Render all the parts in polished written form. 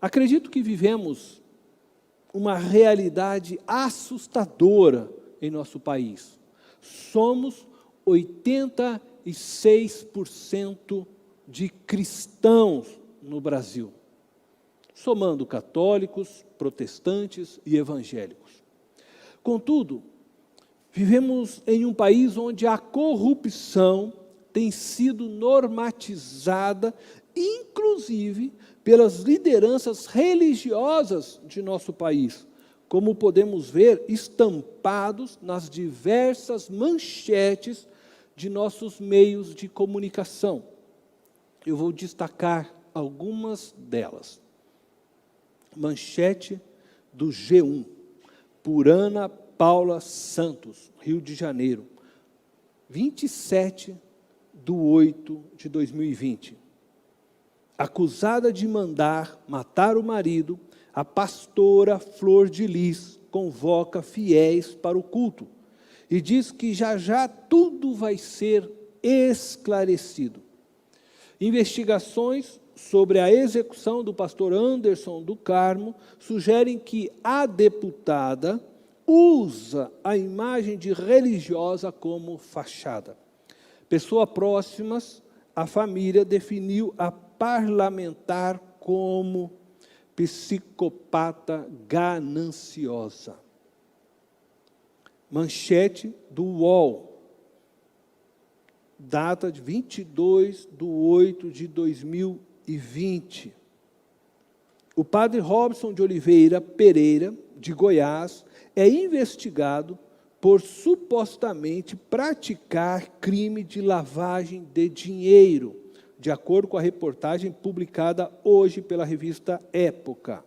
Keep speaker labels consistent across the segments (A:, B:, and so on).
A: Acredito que vivemos uma realidade assustadora em nosso país. Somos 86% de cristãos no Brasil, somando católicos, protestantes e evangélicos. Contudo, vivemos em um país onde a corrupção tem sido normatizada, inclusive pelas lideranças religiosas de nosso país, como podemos ver estampados nas diversas manchetes de nossos meios de comunicação. Eu vou destacar algumas delas. Manchete do G1, por Ana Paula Santos, Rio de Janeiro, 27/8/2020. Acusada de mandar matar o marido, a pastora Flor de Lis convoca fiéis para o culto e diz que já já tudo vai ser esclarecido. Investigações sobre a execução do pastor Anderson do Carmo sugerem que a deputada usa a imagem de religiosa como fachada. Pessoas próximas à família definiu a parlamentar como psicopata gananciosa. Manchete do UOL, data de 22/8/2020. O padre Robson de Oliveira Pereira, de Goiás, é investigado por supostamente praticar crime de lavagem de dinheiro, de acordo com a reportagem publicada hoje pela revista Época.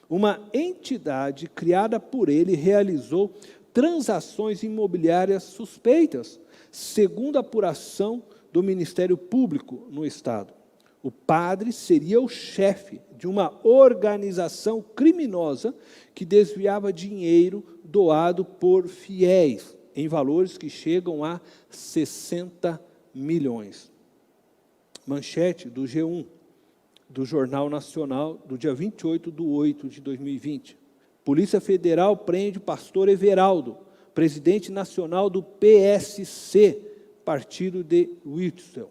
A: Uma entidade criada por ele realizou transações imobiliárias suspeitas, segundo a apuração do Ministério Público no Estado. O padre seria o chefe de uma organização criminosa que desviava dinheiro doado por fiéis, em valores que chegam a 60 milhões. Manchete do G1, do Jornal Nacional, do dia 28/8/2020. Polícia Federal prende o pastor Everaldo, presidente nacional do PSC, partido de Witzel.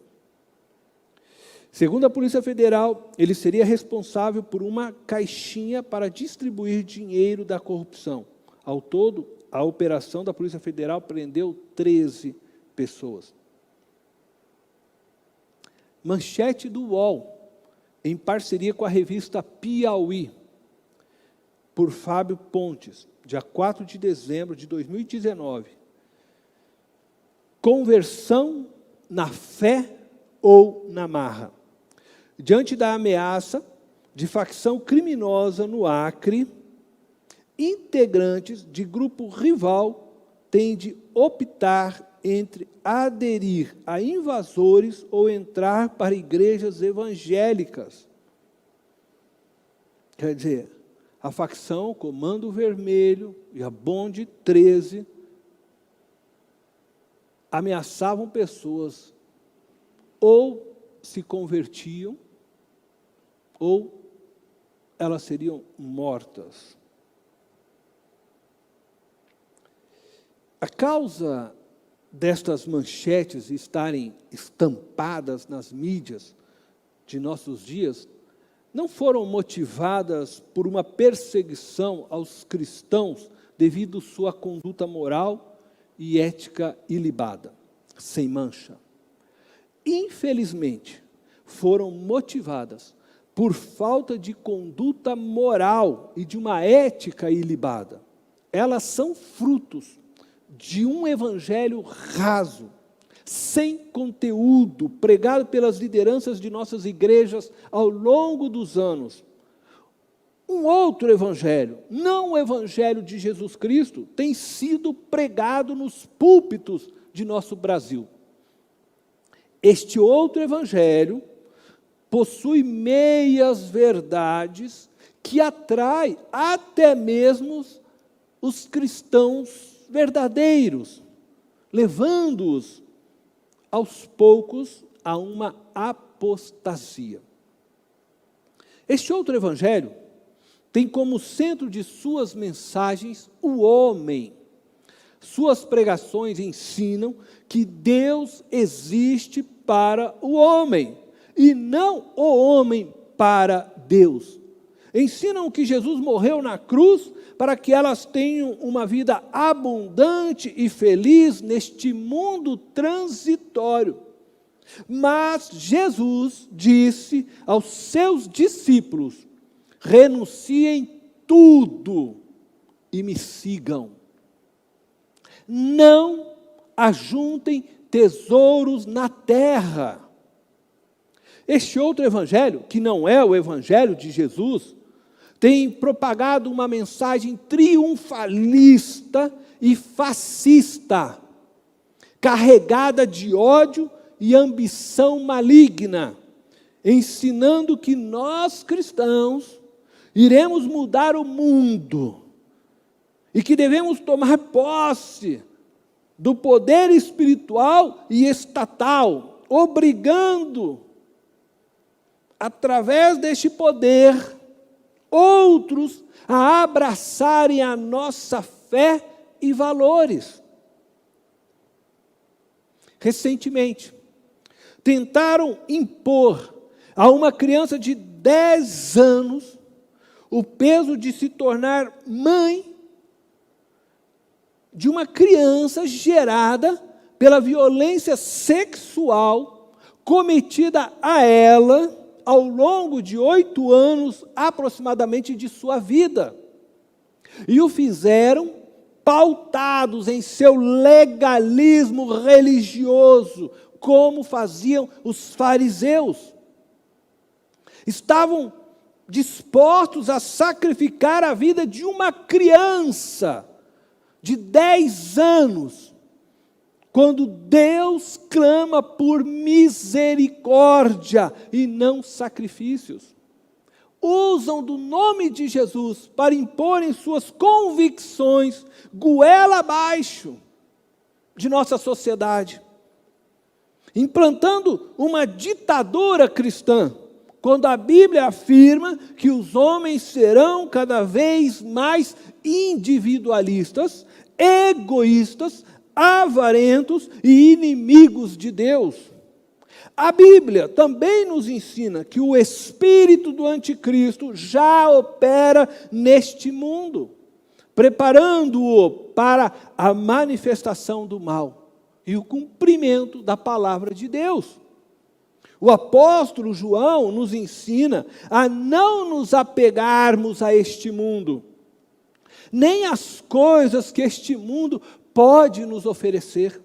A: Segundo a Polícia Federal, ele seria responsável por uma caixinha para distribuir dinheiro da corrupção. Ao todo, a operação da Polícia Federal prendeu 13 pessoas. Manchete do UOL, em parceria com a revista Piauí, por Fábio Pontes, dia 4 de dezembro de 2019. Conversão na fé ou na marra. Diante da ameaça de facção criminosa no Acre, integrantes de grupo rival têm de optar entre aderir a invasores ou entrar para igrejas evangélicas. Quer dizer, a facção Comando Vermelho e a Bonde 13 ameaçavam pessoas, ou se convertiam, ou elas seriam mortas. A causa destas manchetes estarem estampadas nas mídias de nossos dias não foram motivadas por uma perseguição aos cristãos devido sua conduta moral e ética ilibada, sem mancha. Infelizmente, foram motivadas por falta de conduta moral e de uma ética ilibada. Elas são frutos de um evangelho raso, sem conteúdo, pregado pelas lideranças de nossas igrejas ao longo dos anos. Um outro evangelho, não o evangelho de Jesus Cristo, tem sido pregado nos púlpitos de nosso Brasil. Este outro evangelho possui meias verdades que atrai até mesmo os cristãos verdadeiros, levando-os aos poucos a uma apostasia. Este outro evangelho tem como centro de suas mensagens o homem. Suas pregações ensinam que Deus existe para o homem, e não o homem para Deus. Ensinam que Jesus morreu na cruz para que elas tenham uma vida abundante e feliz neste mundo transitório. Mas Jesus disse aos seus discípulos: renunciem tudo e me sigam. Não ajuntem tesouros na terra. Este outro evangelho, que não é o evangelho de Jesus, tem propagado uma mensagem triunfalista e fascista, carregada de ódio e ambição maligna, ensinando que nós cristãos iremos mudar o mundo e que devemos tomar posse do poder espiritual e estatal, obrigando, através deste poder, outros a abraçarem a nossa fé e valores. Recentemente, tentaram impor a uma criança de 10 anos o peso de se tornar mãe de uma criança gerada pela violência sexual cometida a ela ao longo de 8 anos aproximadamente de sua vida. E o fizeram pautados em seu legalismo religioso, como faziam os fariseus. Estavam dispostos a sacrificar a vida de uma criança de 10 anos, quando Deus clama por misericórdia e não sacrifícios. Usam do nome de Jesus para imporem suas convicções goela abaixo de nossa sociedade, implantando uma ditadura cristã, quando a Bíblia afirma que os homens serão cada vez mais individualistas, egoístas, avarentos e inimigos de Deus. A Bíblia também nos ensina que o espírito do anticristo já opera neste mundo, preparando-o para a manifestação do mal e o cumprimento da palavra de Deus. O apóstolo João nos ensina a não nos apegarmos a este mundo, nem às coisas que este mundo pode nos oferecer.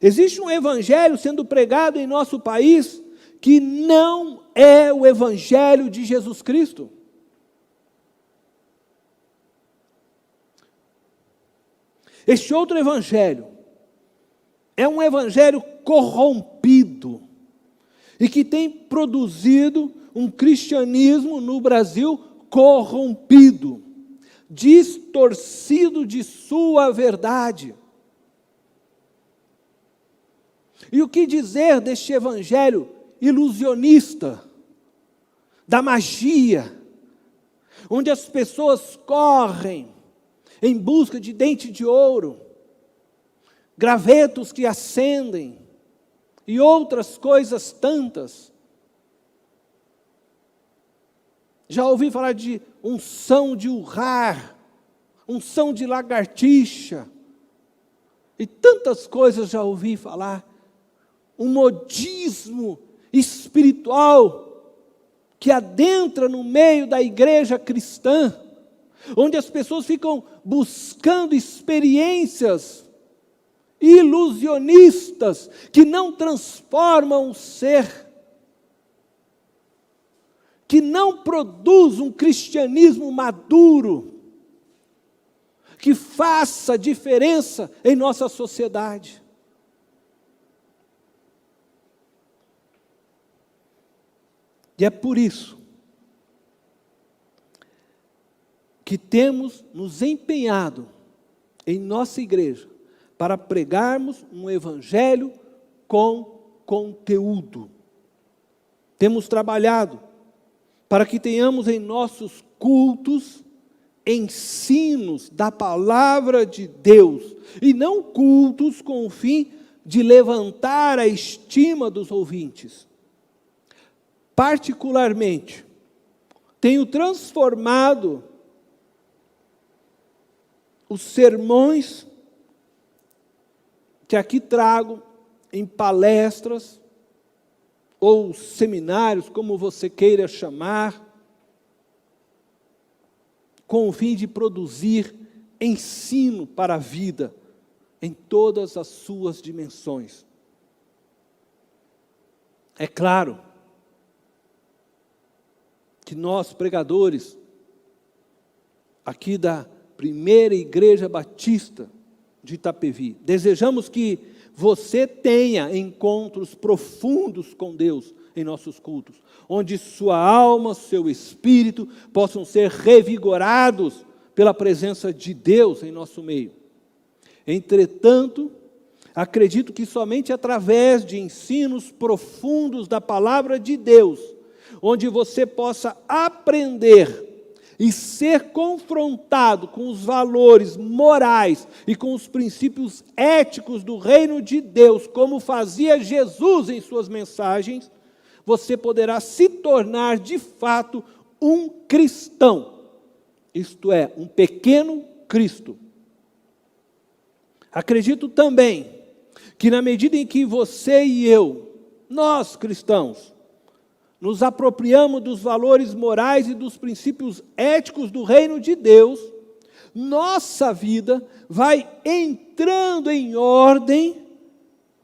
A: Existe um evangelho sendo pregado em nosso país que não é o evangelho de Jesus Cristo. Este outro evangelho é um evangelho corrompido e que tem produzido um cristianismo no Brasil corrompido, distorcido de sua verdade. E o que dizer deste evangelho ilusionista, da magia, onde as pessoas correm em busca de dente de ouro, gravetos que acendem e outras coisas tantas. Já ouvi falar de unção de urrar, unção de lagartixa, e tantas coisas já ouvi falar. Um modismo espiritual que adentra no meio da igreja cristã, onde as pessoas ficam buscando experiências ilusionistas que não transformam o ser, que não produz um cristianismo maduro, que faça diferença em nossa sociedade. E é por isso que temos nos empenhado em nossa igreja para pregarmos um evangelho com conteúdo. Temos trabalhado para que tenhamos em nossos cultos ensinos da palavra de Deus, e não cultos com o fim de levantar a estima dos ouvintes. Particularmente, tenho transformado os sermões que aqui trago em palestras ou seminários, como você queira chamar, com o fim de produzir ensino para a vida em todas as suas dimensões. É claro que nós, pregadores, aqui da Primeira Igreja Batista de Itapevi, desejamos que você tenha encontros profundos com Deus em nossos cultos, onde sua alma, seu espírito possam ser revigorados pela presença de Deus em nosso meio. Entretanto, acredito que somente através de ensinos profundos da palavra de Deus, onde você possa aprender e ser confrontado com os valores morais e com os princípios éticos do reino de Deus, como fazia Jesus em suas mensagens, você poderá se tornar de fato um cristão, isto é, um pequeno Cristo. Acredito também que na medida em que você e eu, nós cristãos, nos apropriamos dos valores morais e dos princípios éticos do reino de Deus, nossa vida vai entrando em ordem,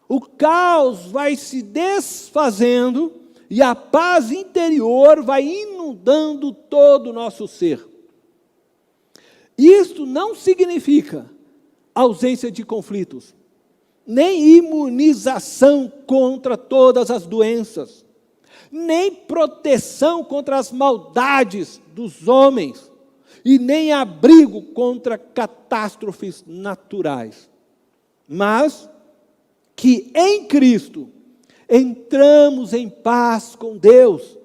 A: o caos vai se desfazendo e a paz interior vai inundando todo o nosso ser. Isto não significa ausência de conflitos, nem imunização contra todas as doenças, nem proteção contra as maldades dos homens, e nem abrigo contra catástrofes naturais. Mas que em Cristo entramos em paz com Deus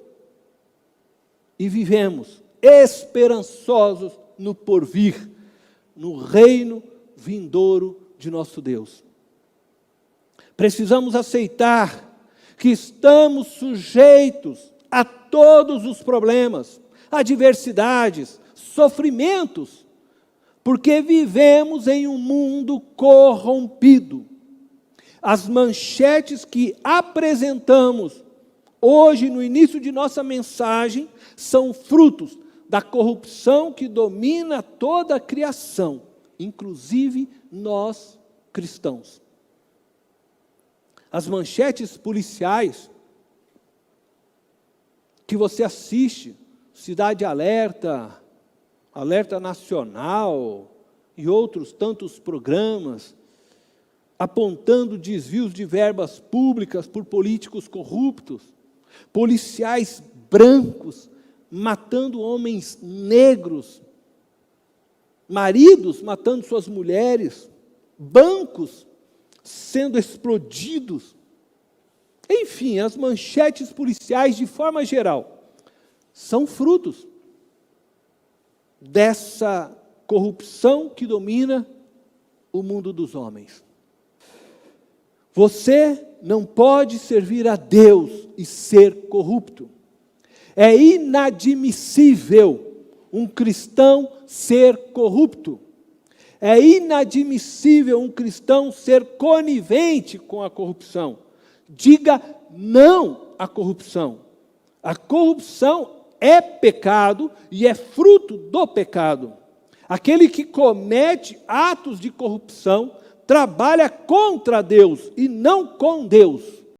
A: e vivemos esperançosos no porvir, no reino vindouro de nosso Deus. Precisamos aceitar que estamos sujeitos a todos os problemas, adversidades, sofrimentos, porque vivemos em um mundo corrompido. As manchetes que apresentamos hoje no início de nossa mensagem são frutos da corrupção que domina toda a criação, inclusive nós cristãos. As manchetes policiais que você assiste, Cidade Alerta, Alerta Nacional e outros tantos programas, apontando desvios de verbas públicas por políticos corruptos, policiais brancos matando homens negros, maridos matando suas mulheres, bancos sendo explodidos. Enfim, as manchetes policiais, de forma geral, são frutos dessa corrupção que domina o mundo dos homens. Você não pode servir a Deus e ser corrupto. É inadmissível um cristão ser corrupto. É inadmissível um cristão ser conivente com a corrupção. Diga não à corrupção. A corrupção é pecado e é fruto do pecado. Aquele que comete atos de corrupção trabalha contra Deus e não com Deus.